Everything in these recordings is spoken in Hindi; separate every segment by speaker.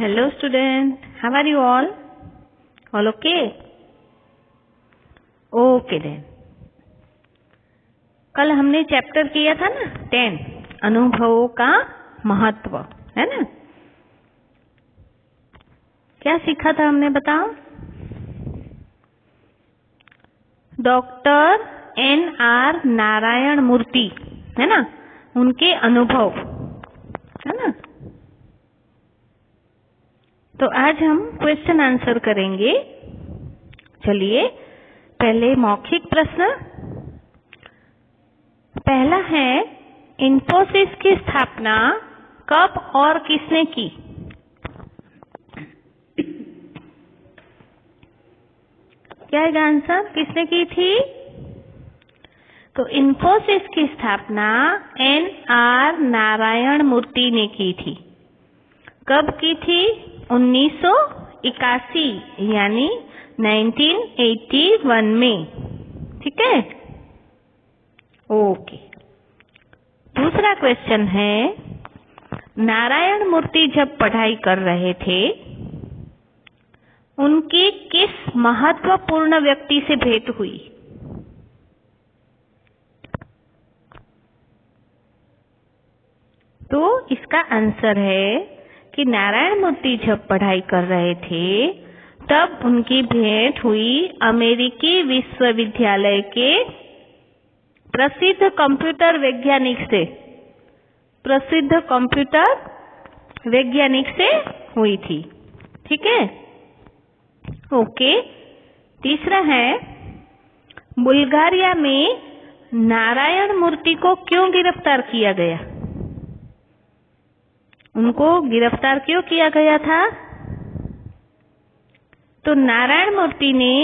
Speaker 1: Hello student, how are you all? All okay? Okay then. कल हमने चैप्टर किया था ना 10 अनुभवों का महत्व, है ना? क्या सीखा था हमने बताओ? Doctor N.R. नारायण मूर्ति, है ना, उनके अनुभव, है ना? तो आज हम क्वेश्चन आंसर करेंगे। चलिए पहले मौखिक प्रश्न। पहला है, इन्फोसिस की स्थापना कब और किसने की? क्या है आंसर? किसने की थी? तो इन्फोसिस की स्थापना N.R. नारायण मूर्ति ने की थी। कब की थी? 1981 यानी 1981 में। ठीक है, ओके। दूसरा क्वेश्चन है, नारायण मूर्ति जब पढ़ाई कर रहे थे उनकी किस महत्वपूर्ण व्यक्ति से भेंट हुई? तो इसका आंसर है कि नारायण मूर्ति जब पढ़ाई कर रहे थे तब उनकी भेंट हुई अमेरिकी विश्वविद्यालय के प्रसिद्ध कंप्यूटर वैज्ञानिक से। प्रसिद्ध कंप्यूटर वैज्ञानिक से हुई थी। ठीक है, ओके। तीसरा है, बुल्गारिया में नारायण मूर्ति को क्यों गिरफ्तार किया गया? उनको गिरफ्तार क्यों किया गया था? तो नारायण मूर्ति ने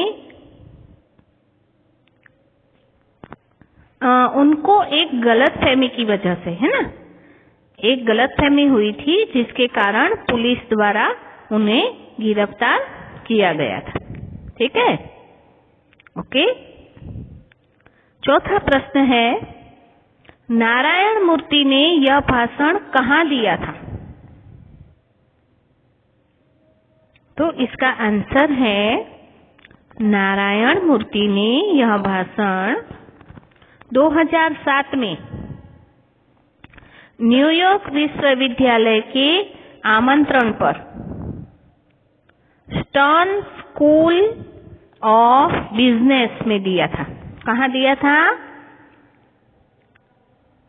Speaker 1: उनको एक गलतफहमी की वजह से, है ना, एक गलतफहमी हुई थी जिसके कारण पुलिस द्वारा उन्हें गिरफ्तार किया गया था। ठीक है, ओके। चौथा प्रश्न है, नारायण मूर्ति ने यह भाषण कहाँ दिया था? तो इसका आंसर है, नारायण मूर्ति ने यह भाषण 2007 में न्यूयॉर्क विश्वविद्यालय के आमंत्रण पर स्टर्न स्कूल ऑफ बिजनेस में दिया था। कहाँ दिया था?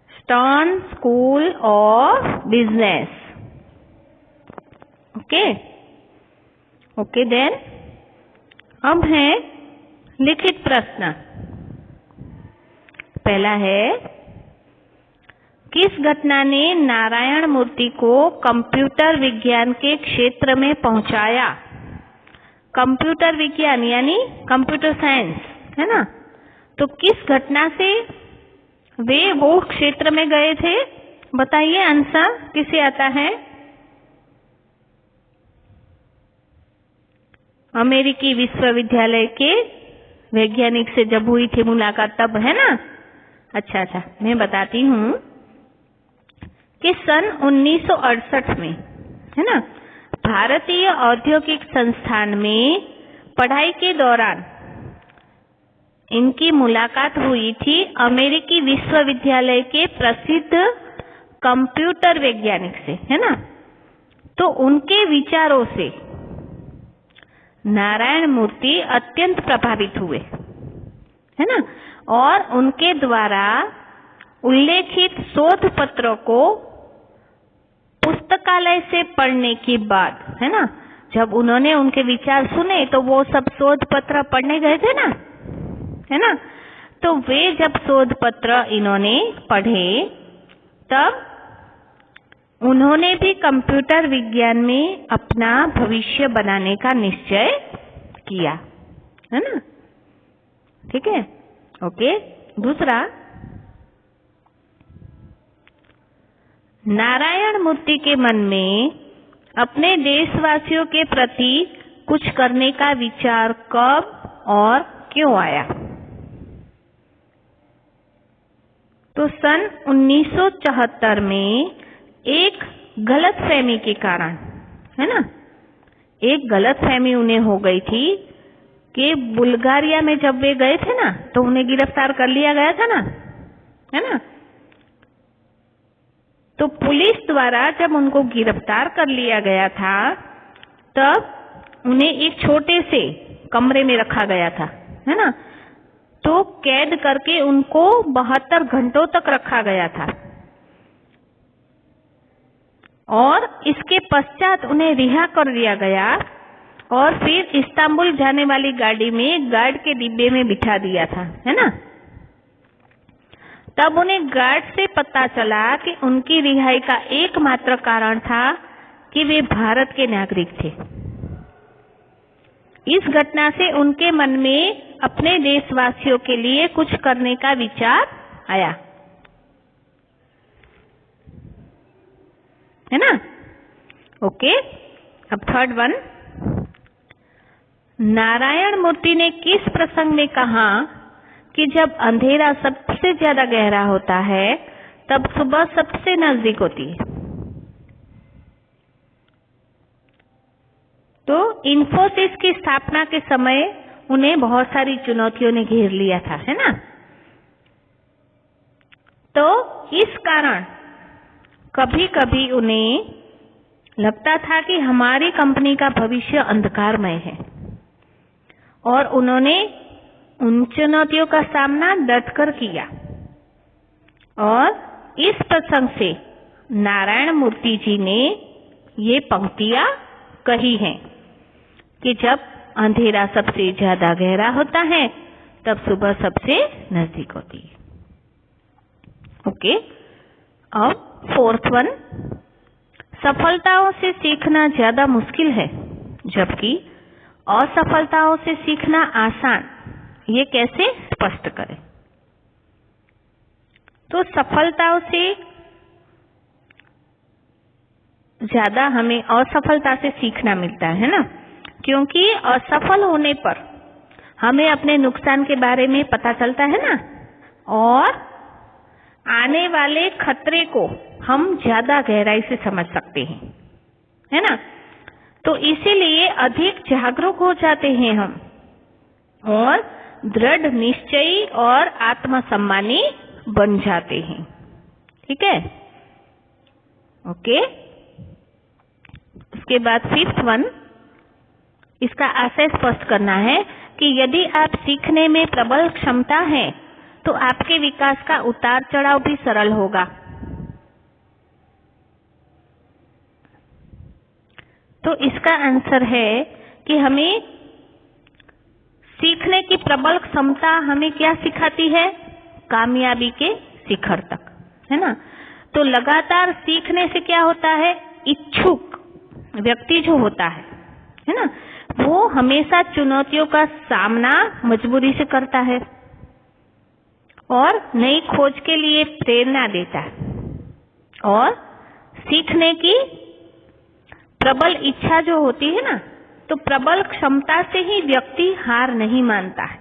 Speaker 1: Stern school of business. Okay okay then. अब है लिखित प्रश्न। पहला है, किस घटना ने नारायण मूर्ति को कंप्यूटर विज्ञान के क्षेत्र में पहुंचाया? कंप्यूटर विज्ञान यानी कंप्यूटर साइंस, है ना? तो किस घटना से वे वो क्षेत्र में गए थे? बताइए, आंसर किसे आता है? अमेरिकी विश्वविद्यालय के वैज्ञानिक से जब हुई थी मुलाकात तब, है ना? अच्छा, मैं बताती हूँ कि सन 1968 में, है ना, भारतीय औद्योगिक संस्थान में पढ़ाई के दौरान इनकी मुलाकात हुई थी अमेरिकी विश्वविद्यालय के प्रसिद्ध कंप्यूटर वैज्ञानिक से, है ना? तो उनके विचारों से नारायण मूर्ति अत्यंत प्रभावित हुए, है ना? और उनके द्वारा उल्लेखित शोध पत्रों को पुस्तकालय से पढ़ने के बाद, है ना, जब उन्होंने उनके विचार सुने तो वो सब शोध पत्र पढ़ने गए थे ना, है ना? तो वे जब शोध पत्र इन्होंने पढ़े तब उन्होंने भी कंप्यूटर विज्ञान में अपना भविष्य बनाने का निश्चय किया, है ना? ठीक है, ओके। दूसरा, नारायण मूर्ति के मन में अपने देशवासियों के प्रति कुछ करने का विचार कब और क्यों आया? तो सन 1974 में एक गलतफहमी के कारण, है ना, एक गलतफहमी उन्हें हो गई थी कि बुल्गारिया में जब वे गए थे ना तो उन्हें गिरफ्तार कर लिया गया था ना, है ना। तो पुलिस द्वारा जब उनको गिरफ्तार कर लिया गया था तब उन्हें एक छोटे से कमरे में रखा गया था, है ना। तो कैद करके उनको 72 घंटों तक रखा गया था और इसके पश्चात उन्हें रिहा कर दिया गया और फिर इस्तांबुल जाने वाली गाड़ी में गार्ड के डिब्बे में बिठा दिया था, है ना। तब उन्हें गार्ड से पता चला कि उनकी रिहाई का एकमात्र कारण था कि वे भारत के नागरिक थे। इस घटना से उनके मन में अपने देशवासियों के लिए कुछ करने का विचार आया, है ना। ओके, अब थर्ड वन, नारायण मूर्ति ने किस प्रसंग में कहा कि जब अंधेरा सबसे ज्यादा गहरा होता है तब सुबह सबसे नजदीक होती है। तो इन्फोसिस की स्थापना के समय उन्हें बहुत सारी चुनौतियों ने घेर लिया था, है ना। तो इस कारण कभी कभी उन्हें लगता था कि हमारी कंपनी का भविष्य अंधकारमय है और उन्होंने उन चुनौतियों का सामना डटकर किया। और इस प्रसंग से नारायण मूर्ति जी ने ये पंक्तियां कही हैं कि जब अंधेरा सबसे ज्यादा गहरा होता है तब सुबह सबसे नजदीक होती है। ओके, अब फोर्थ वन, सफलताओं से सीखना ज्यादा मुश्किल है जबकि असफलताओं से सीखना आसान। ये कैसे स्पष्ट करें? तो सफलताओं से ज्यादा हमें असफलता से सीखना मिलता है ना, क्योंकि असफल होने पर हमें अपने नुकसान के बारे में पता चलता है ना और आने वाले खतरे को हम ज्यादा गहराई से समझ सकते हैं, है ना। तो इसीलिए अधिक जागरूक हो जाते हैं हम और दृढ़ निश्चयी और आत्मसम्मानी बन जाते हैं। ठीक है, ओके। उसके बाद फिफ्थ वन, इसका आशय स्पष्ट करना है कि यदि आप सीखने में प्रबल क्षमता है तो आपके विकास का उतार चढ़ाव भी सरल होगा। तो इसका आंसर है कि हमें सीखने की प्रबल क्षमता हमें क्या सिखाती है? कामयाबी के शिखर तक, है ना। तो लगातार सीखने से क्या होता है? इच्छुक व्यक्ति जो होता है ना, वो हमेशा चुनौतियों का सामना मजबूरी से करता है और नई खोज के लिए प्रेरणा देता है और सीखने की प्रबल इच्छा जो होती है ना, तो प्रबल क्षमता से ही व्यक्ति हार नहीं मानता है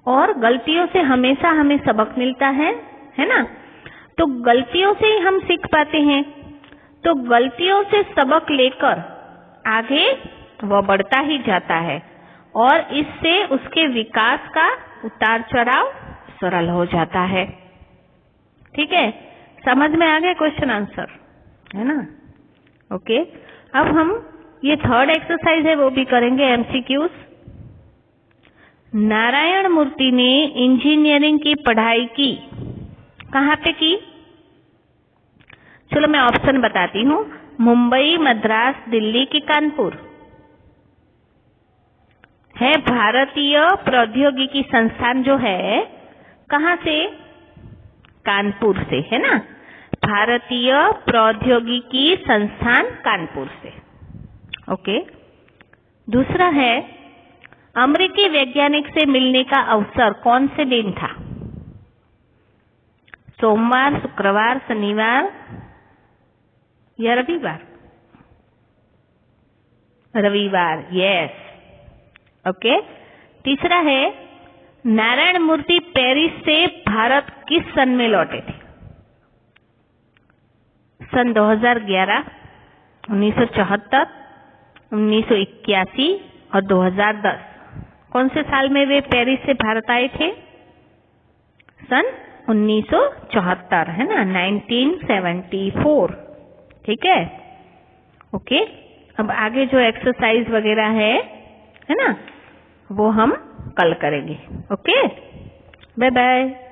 Speaker 1: और गलतियों से हमेशा हमें सबक मिलता है ना। तो गलतियों से ही हम सीख पाते हैं। तो गलतियों से सबक लेकर आगे वह बढ़ता ही जाता है और इससे उसके विकास का उतार चढ़ाव सरल हो जाता है। ठीक है, समझ में आ गया क्वेश्चन आंसर, है ना। ओके, अब हम ये थर्ड एक्सरसाइज है वो भी करेंगे, एमसीक्यूज। नारायण मूर्ति ने इंजीनियरिंग की पढ़ाई की कहाँ पे की? चलो मैं ऑप्शन बताती हूँ, मुंबई, मद्रास, दिल्ली की कानपुर। है भारतीय प्रौद्योगिकी संस्थान जो है, कहाँ से? कानपुर से, है ना। भारतीय प्रौद्योगिकी संस्थान कानपुर से। ओके, दूसरा है अमेरिकी वैज्ञानिक से मिलने का अवसर कौन से दिन था? सोमवार, शुक्रवार, शनिवार या रविवार? रविवार, यस। ओके, तीसरा है नारायण मूर्ति पेरिस से भारत किस सन में लौटे थे? सन 2011, 1974, 1981 और 2010। कौन से साल में वे पेरिस से भारत आए थे? सन 1974, है ना, 1974। ठीक है, ओके। अब आगे जो एक्सरसाइज वगैरह है ना, वो हम कल करेंगे। Okay, bye bye.